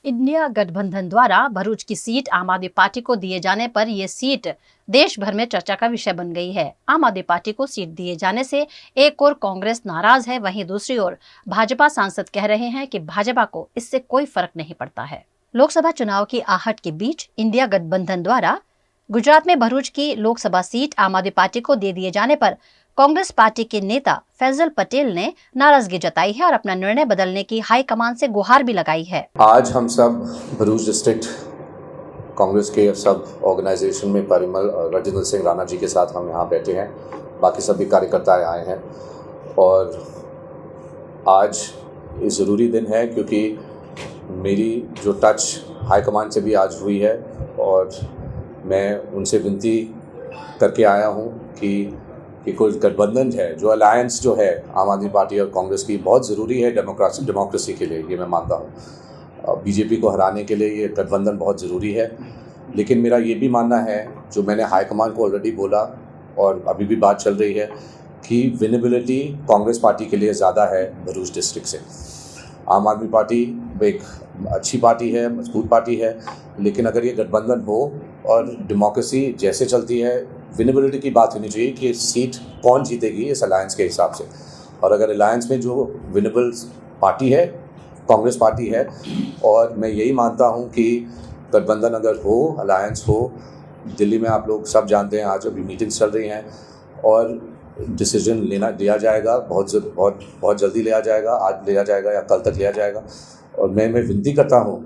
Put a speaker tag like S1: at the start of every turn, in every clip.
S1: India गठबंधन द्वारा भरूच की सीट आम आदमी पार्टी को दिए जाने पर यह सीट देश भर में चर्चा का विषय बन गई है। आम आदमी पार्टी को सीट दिए जाने से एक ओर कांग्रेस नाराज है, वहीं दूसरी ओर भाजपा सांसद कह रहे हैं कि भाजपा को इससे कोई फर्क नहीं पड़ता है। लोकसभा चुनाव की आहट के बीच इंडिया गठबंधन द्वारा गुजरात में भरूच की लोकसभा सीट आम आदमी पार्टी को दे दिए जाने पर कांग्रेस पार्टी के नेता फैजल पटेल ने नाराजगी जताई है और अपना निर्णय बदलने की हाईकमान से गुहार भी लगाई है।
S2: आज हम सब भरूच डिस्ट्रिक्ट कांग्रेस के सब ऑर्गेनाइजेशन में परिमल और राजेंद्र सिंह राणा जी के साथ हम यहाँ बैठे हैं। बाकी सभी कार्यकर्ता आए हैं और आज ये ज़रूरी दिन है क्योंकि मेरी जो टच हाईकमान से भी आज हुई है और मैं उनसे विनती करके आया हूँ कि कोई गठबंधन है, जो अलायंस जो है आम आदमी पार्टी और कांग्रेस की, बहुत ज़रूरी है डेमोक्रेसी के लिए। ये मैं मानता हूँ बीजेपी को हराने के लिए ये गठबंधन बहुत ज़रूरी है। लेकिन मेरा ये भी मानना है, जो मैंने हाईकमान को ऑलरेडी बोला और अभी भी बात चल रही है, कि विनेबिलिटी कांग्रेस पार्टी के लिए ज़्यादा है भरूच डिस्ट्रिक्ट से। आम आदमी पार्टी एक अच्छी पार्टी है, मजबूत पार्टी है, लेकिन अगर ये गठबंधन हो और डेमोक्रेसी जैसे चलती है, विनेबिलिटी की बात होनी चाहिए कि सीट कौन जीतेगी इस अलायंस के हिसाब से। और अगर अलायंस में जो विनेबल पार्टी है कांग्रेस पार्टी है, और मैं यही मानता हूँ कि गठबंधन अगर हो, अलायंस हो, दिल्ली में आप लोग सब जानते हैं आज अभी मीटिंग्स चल रही हैं और डिसीजन लिया जाएगा, बहुत जल्दी लिया जाएगा, आज लिया जाएगा या कल तक लिया जाएगा। और मैं विनती करता हूँ,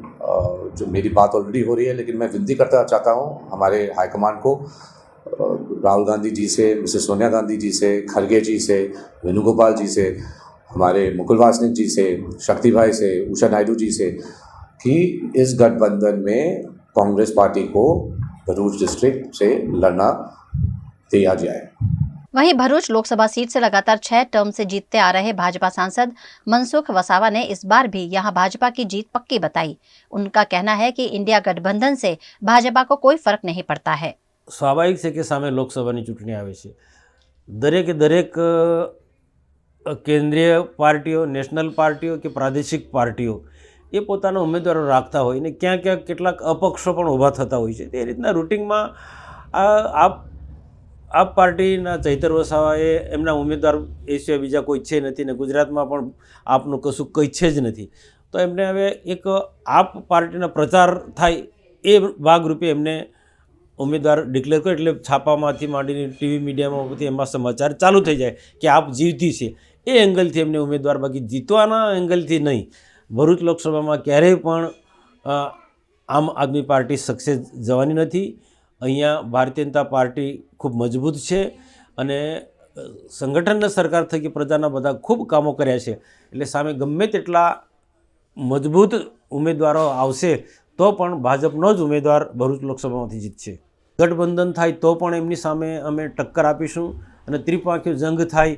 S2: जो मेरी बात ऑलरेडी हो रही है, लेकिन मैं विनती करता चाहता हूँ हमारे हाईकमान को, राहुल गांधी जी से, मिसेस सोनिया गांधी जी से, खड़गे जी से, वेणुगोपाल जी से, हमारे मुकुल वासनिक जी से, शक्ति भाई से, उषा नायडू जी से, कि इस गठबंधन में कांग्रेस पार्टी को भरूच डिस्ट्रिक्ट से लड़ना दिया जाए।
S1: वहीं भरूच लोकसभा सीट से लगातार 6 टर्म से जीतते आ रहे भाजपा सांसद मनसुख वसावा ने इस बार भी यहां भाजपा की जीत पक्की बताई। उनका कहना है कि इंडिया गठबंधन से भाजपा को कोई फर्क नहीं पड़ता है।
S3: સ્વાભાવિક છે કે સામે લોકસભાની ચૂંટણી આવે છે, દરેકે દરેક કેન્દ્રીય પાર્ટીઓ, નેશનલ પાર્ટીઓ કે પ્રાદેશિક પાર્ટીઓ એ પોતાના ઉમેદવારો રાખતા હોય ને ક્યાંક ક્યાંક કેટલાક અપક્ષો પણ ઊભા થતા હોય છે। તે રીતના રૂટિંગમાં આપ પાર્ટીના ચૈતર વસાવાએ એમના ઉમેદવાર એ સિવાય બીજા કોઈ છે નથી ને ગુજરાતમાં પણ આપનું કશું કંઈ છે જ નથી, તો એમને હવે એક આપ પાર્ટીના પ્રચાર થાય એ ભાગરૂપે એમને ઉમેદવાર ડિક્લેર કરે, એટલે છાપામાંથી માંડીને ટીવી મીડિયામાં એમાં સમાચાર ચાલુ થઈ જાય કે આપ જીવતી છે, એ એંગલથી એમને ઉમેદવાર, બાકી જીતવાના એંગલથી નહીં। ભરૂચ લોકસભામાં ક્યારેય પણ આમ આદમી પાર્ટી સક્સેસ જવાની નથી। અહીંયા ભારતીય જનતા પાર્ટી ખૂબ મજબૂત છે અને સંગઠનના સરકાર થકી પ્રજાના બધા ખૂબ કામો કર્યા છે, એટલે સામે ગમે તેટલા મજબૂત ઉમેદવારો આવશે તો પણ ભાજપનો જ ઉમેદવાર ભરૂચ લોકસભામાંથી જીતશે। ગઠબંધન થાય તો પણ એમની સામે અમે ટક્કર આપીશું અને ત્રિપાંખીય જંગ થાય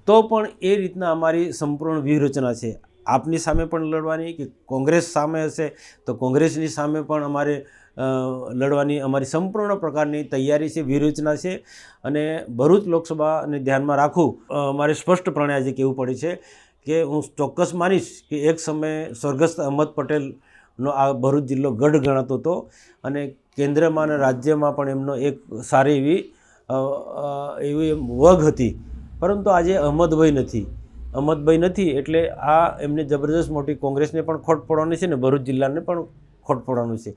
S3: તો પણ એ રીતના અમારી સંપૂર્ણ વ્યૂહરચના છે। આપની સામે પણ લડવાની, કે કોંગ્રેસ સામે હશે તો કોંગ્રેસની સામે પણ અમારે લડવાની અમારી સંપૂર્ણ પ્રકારની તૈયારી છે, વ્યૂહરચના છે। અને ભરૂચ લોકસભાને ધ્યાનમાં રાખું અમારે સ્પષ્ટપણે આજે કહેવું પડે છે કે હું ચોક્કસ માનીશ કે એક સમયે સ્વર્ગસ્થ અહમદ પટેલનો આ ભરૂચ જિલ્લો ગઢ ગણાતો હતો અને કેન્દ્રમાં અને રાજ્યમાં પણ એમનો એક સારી એવી વગ હતી, પરંતુ આજે અહમદભાઈ નથી એટલે આ એમને જબરદસ્ત મોટી કોંગ્રેસને પણ ખોટ પડવાની છે ને ભરૂચ જિલ્લાને પણ ખોટ પડવાનું છે।